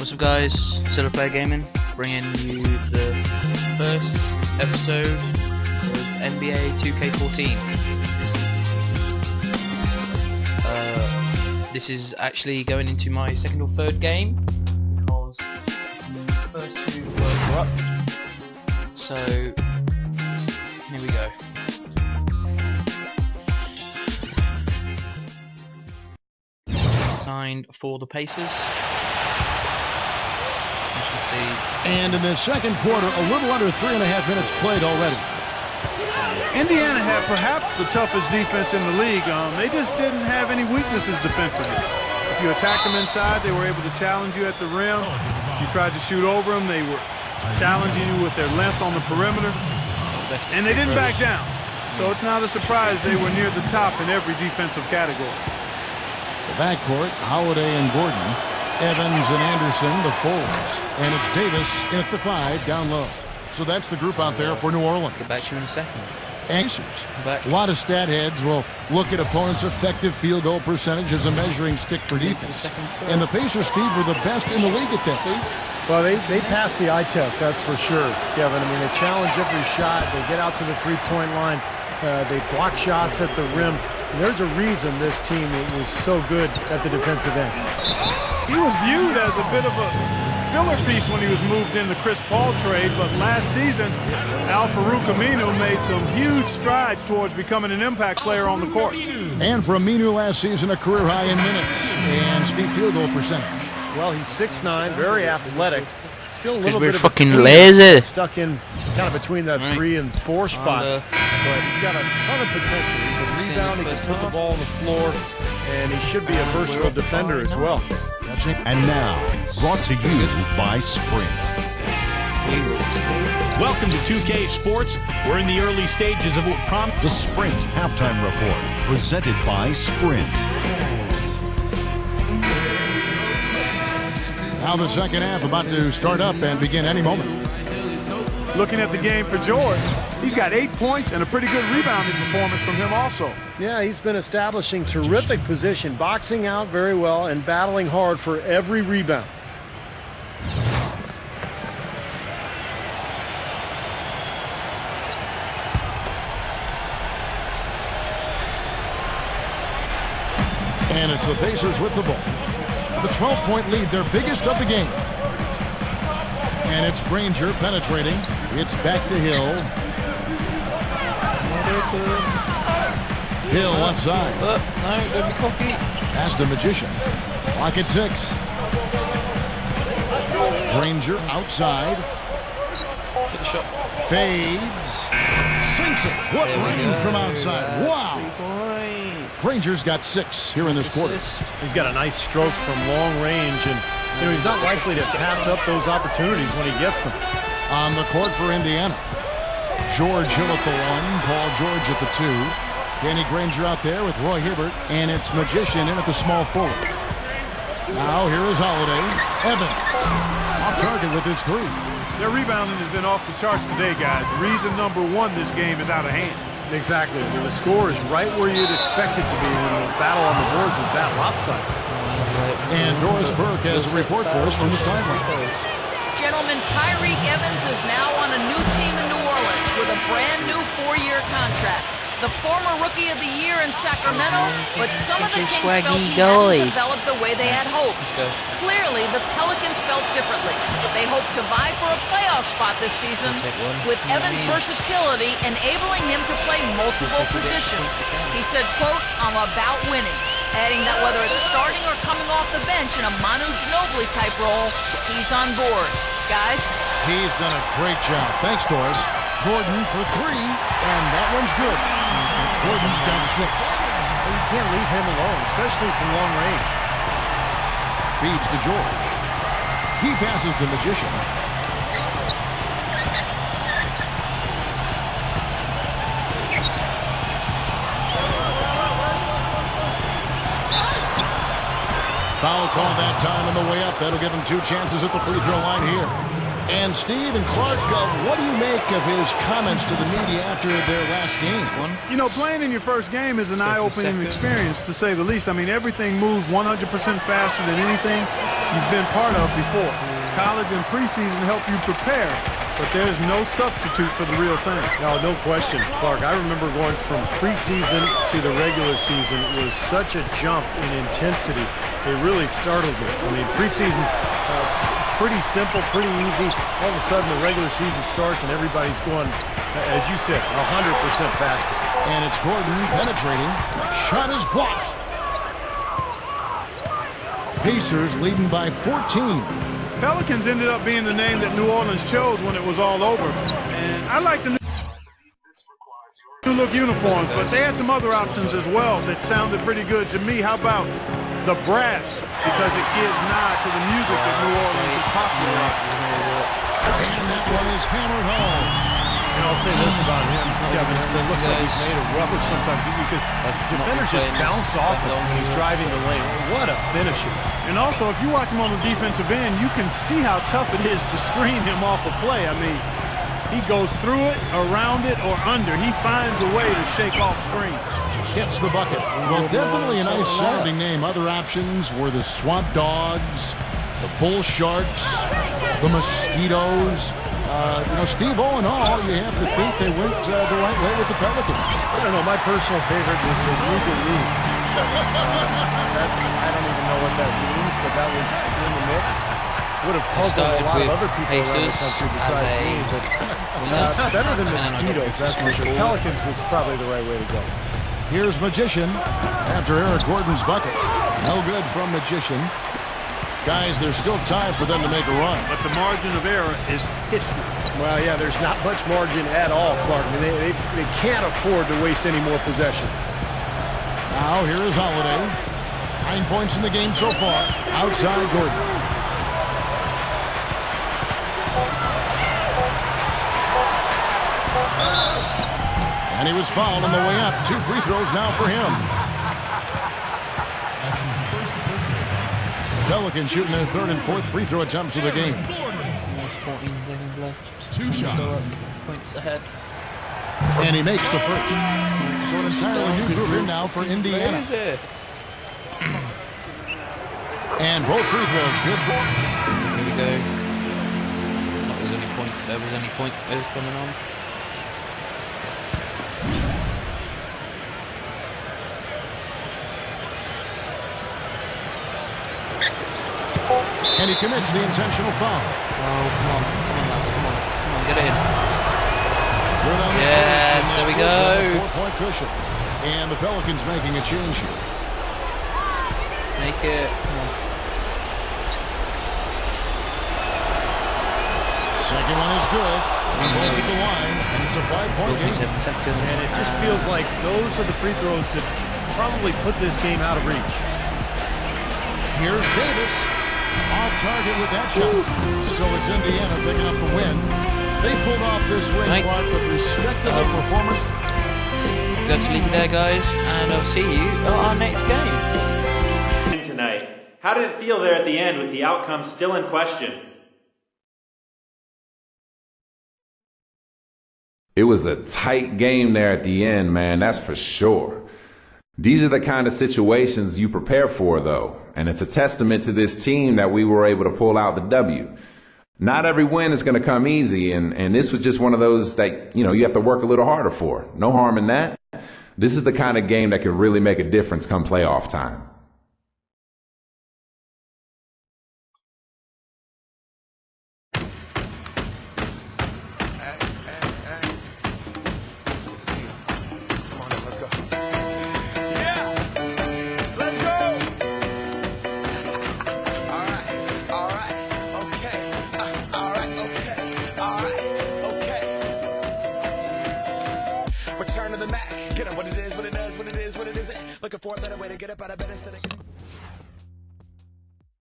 What's up guys, Solo Player Gaming, bringing you the first episode of NBA 2K14. This is actually going into my second or third game, because the first two were corrupt, so here we go. Signed for the Pacers. And in the second quarter, a little under 3.5 minutes played already. Indiana had perhaps the toughest defense in the league. They just didn't have any weaknesses defensively. If you attacked them inside, they were able to challenge you at the rim. You tried to shoot over them, they were challenging you with their length on the perimeter. And they didn't back down. So it's not a surprise they were near the top in every defensive category. The backcourt, Holiday and Gordon. Evans and Anderson, the forwards. And it's Davis in at the 5 down low. So that's the group out there for New Orleans. Get back to you in a second. A lot of stat heads will look at opponents' effective field goal percentage as a measuring stick for defense. And the Pacers, Steve, were the best in the league at that. Well, they passed the eye test, that's for sure, Kevin. I mean, they challenge every shot. They get out to the three-point line. They block shots at the rim. And there's a reason this team was so good at the defensive end. He was viewed as a bit of a filler piece when he was moved in the Chris Paul trade, but last season, Al-Farouq Aminu made some huge strides towards becoming an impact player on the court. And for Aminu last season, a career high in minutes and Steve field goal percentage. Well, he's 6'9", very athletic. Still a little we're bit of fucking a lazy. Stuck in kind of between that 3 and 4 spot. But he's got a ton of potential. He can rebound, he can put the ball on the floor, and he should be a versatile defender as well. And now, brought to you by Sprint. Welcome to 2K Sports. We're in the early stages of what prompts the Sprint Halftime Report, presented by Sprint. Now the second half about to start up and begin any moment. Looking at the game for George, he's got 8 points and a pretty good rebounding performance from him also. Yeah, he's been establishing terrific position, boxing out very well and battling hard for every rebound. And it's the Pacers with the ball. The 12-point lead, their biggest of the game. And it's Granger penetrating. It's back to Hill. Hill left side. No, don't be cocky. Pass to Magician. Clock at 6. Granger outside. Get the shot. Fades. Sinks it. What range from outside. Wow. Granger's got 6 here in this quarter. He's got a nice stroke from long range, and he's not likely to pass up those opportunities when he gets them. On the court for Indiana, George Hill at the 1, Paul George at the 2. Danny Granger out there with Roy Hibbert, and it's Magician in at the small forward. Now here is Holiday. Evans off target with his 3. Their rebounding has been off the charts today, guys. Reason number 1, this game is out of hand. Exactly. I mean, the score is right where you'd expect it to be when the battle on the boards is that lopsided. And Doris Burke has a report for us from the sideline. Gentlemen, Tyreke Evans is now on a new team in New Orleans with a brand new 4-year contract. The former Rookie of the Year in Sacramento, but some of the Kings felt he hadn't developed the way they had hoped. Clearly, the Pelicans felt differently. They hope to vie for a playoff spot this season, with Evans' versatility enabling him to play multiple positions. He said, quote, "I'm about winning," adding that whether it's starting or coming off the bench in a Manu Ginobili type role, he's on board. Guys? He's done a great job. Thanks, Doris. Gordon for 3, and that one's good. Gordon's got 6. Well, you can't leave him alone, especially from long range. Feeds to George. He passes to Magician. Foul call that time on the way up. That'll give him 2 chances at the free throw line here. And Steve and Clark, what do you make of his comments to the media after their last game? You know, playing in your first game is an eye-opening experience, to say the least. I mean, everything moves 100% faster than anything you've been part of before. College and preseason help you prepare, but there's no substitute for the real thing. No question, Clark. I remember going from preseason to the regular season. It was such a jump in intensity. It really startled me. I mean, preseason's pretty simple, pretty easy. All of a sudden, the regular season starts and everybody's going, as you said, 100% faster. And it's Gordon penetrating. Shot is blocked. Pacers leading by 14. Pelicans ended up being the name that New Orleans chose when it was all over. And I like the new look uniforms, but they had some other options as well that sounded pretty good to me. How about the brass? Because it gives nod to the music that New Orleans is popular. And that one is hammered home. And I'll say this about him, Kevin, it looks like he's made of rubber sometimes because defenders just bounce off him when he's driving the lane. What a finisher. And also, if you watch him on the defensive end, you can see how tough it is to screen him off a play. I mean, he goes through it, around it, or under. He finds a way to shake off screens. Hits the bucket. Well, definitely a nice sounding name. Other options were the Swamp Dogs, the Bull Sharks, the Mosquitoes. You know, Steve, all in all, you have to think they went the right way with the Pelicans. I don't know. My personal favorite was the Rugaloo. I don't even know what that means, but that was in the mix. Would have puzzled a lot of other people around the country besides me, but better than Mosquitoes, that's for sure. Pelicans was probably the right way to go. Here's Magician after Eric Gordon's bucket. No good from Magician. Guys, there's still time for them to make a run. But the margin of error is history. Well, yeah, there's not much margin at all, Clark. I mean, they can't afford to waste any more possessions. Now, here is Holiday. 9 points in the game so far. Outside Gordon. And he was fouled on the way up. 2 free throws now for him. Pelicans shooting their 3rd and 4th free throw attempts of the game. Almost 14 seconds left. 2 shots. Points ahead. And he makes the first. So an entirely new group in now for Indiana. Where is it? And both free throws good for. Here we go. Not there's any point. There was any point coming on. And he commits the intentional foul. Oh, come on, lads, come on, get it in. Yes, there we go. 4-point cushion. And the Pelicans making a change here. Make it, come on. Second one is good. He's at the line, and it's a 5-point game. 7 seconds. And it just feels like those are the free throws that probably put this game out of reach. Here's Davis. Off target with that shot. So it's Indiana picking up the win. They pulled off this win, Clark, with respectable performance. Go to leave you there, guys, and I'll see you at our next game. Tonight, how did it feel there at the end with the outcome still in question? It was a tight game there at the end, man, that's for sure. These are the kind of situations you prepare for, though, and it's a testament to this team that we were able to pull out the W. Not every win is going to come easy, and this was just one of those that, you have to work a little harder for. No harm in that. This is the kind of game that could really make a difference come playoff time. Return to the Mac. Get up what it is, what it does, what it is, what it isn't. Looking for a better way to get up out of bed instead of...